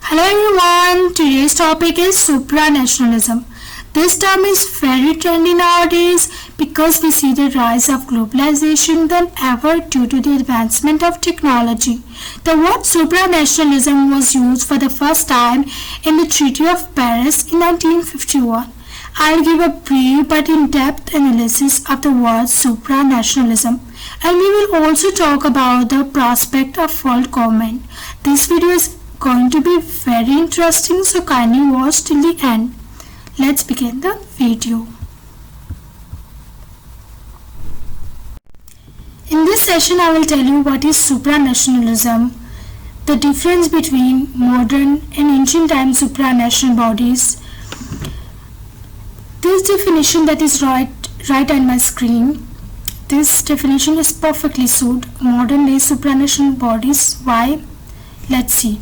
Hello everyone, today's topic is supranationalism. This term is very trendy nowadays because we see the rise of globalization than ever due to the advancement of technology. The word supranationalism was used for the first time in the Treaty of Paris in 1951. I'll give a brief but in-depth analysis of the word supranationalism, and we will also talk about the prospect of world government. This video is going to be very interesting, so kindly watch till the end. Let's begin the video. In this session I will tell you what is supranationalism, the difference between modern and ancient time supranational bodies. This definition that is right on my screen, this definition is perfectly suited modern day supranational bodies. Why? Let's see.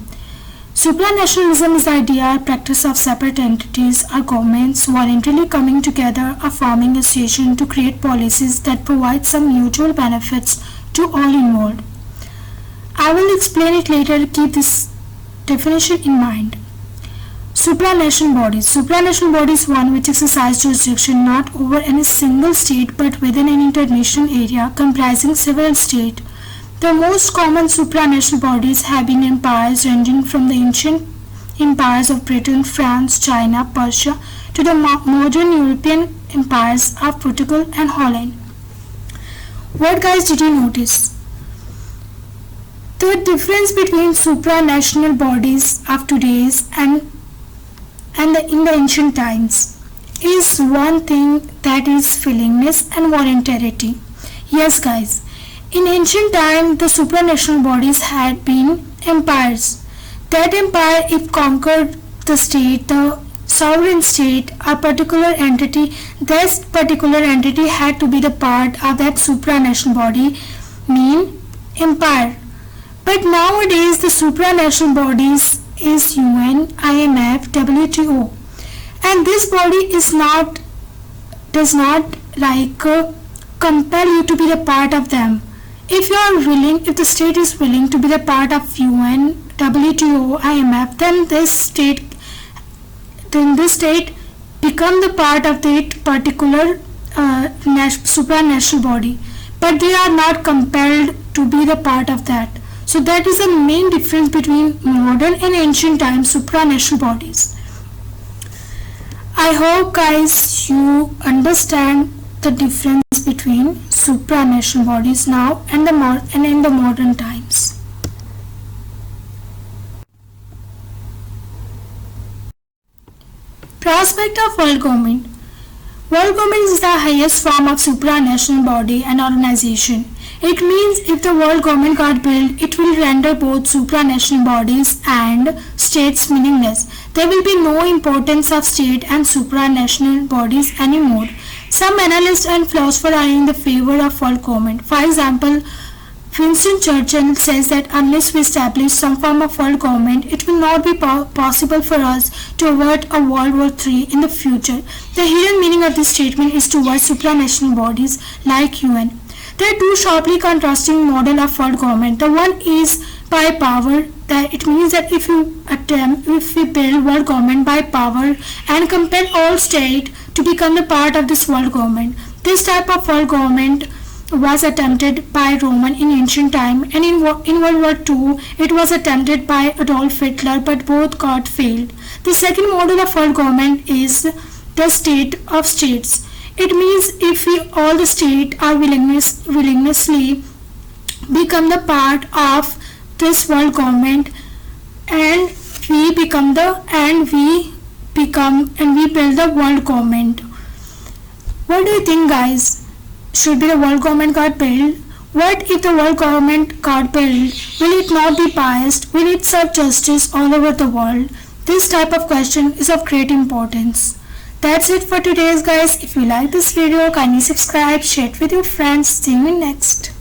Supranationalism is the idea or practice of separate entities or governments voluntarily coming together or forming association to create policies that provide some mutual benefits to all involved. I will explain it later. Keep this definition in mind. Supranational bodies. Supranational body is one which exercises jurisdiction not over any single state but within an international area comprising several states. The most common supranational bodies have been empires ranging from the ancient empires of Britain, France, China, Persia to the modern European empires of Portugal and Holland. What guys did you notice? The difference between supranational bodies of today's and in the ancient times is one thing, that is willingness and voluntarity. Yes guys, in ancient time the supranational bodies had been empires. That empire, if conquered the state, the sovereign state, a particular entity, this particular entity had to be the part of that supranational body, mean empire. But nowadays the supranational bodies is UN, IMF, WTO, and this body does not compel you to be the part of them. If you are willing, if the state is willing to be the part of UN, WTO, IMF, then this state become the part of that particular supranational body, but they are not compelled to be the part of that. So that is the main difference between modern and ancient time supranational bodies. I hope guys you understand the difference between supranational bodies now and in the modern times. Prospect of world government. World government is the highest form of supranational body and organization. It means if the world government got built, it will render both supranational bodies and states meaningless. There will be no importance of state and supranational bodies anymore. Some analysts and philosophers are in the favor of world government. For example, Winston Churchill says that unless we establish some form of world government, it will not be possible for us to avert a World War III in the future. The hidden meaning of this statement is towards supranational bodies like UN. There are two sharply contrasting models of world government. The one is by power, that it means that if we build world government by power and compel all states to become a part of this world government. This type of world government was attempted by Roman in ancient time, and in World War II it was attempted by Adolf Hitler, but both got failed. The second model of world government is the state of states. It means if all the states are willingnessly become the part of this world government, and we build the world government. What do you think guys? Should be the world government got built? What if the world government got built? Will it not be biased? Will it serve justice all over the world? This type of question is of great importance. That's it for today's guys. If you like this video, kindly subscribe, share it with your friends. See you next.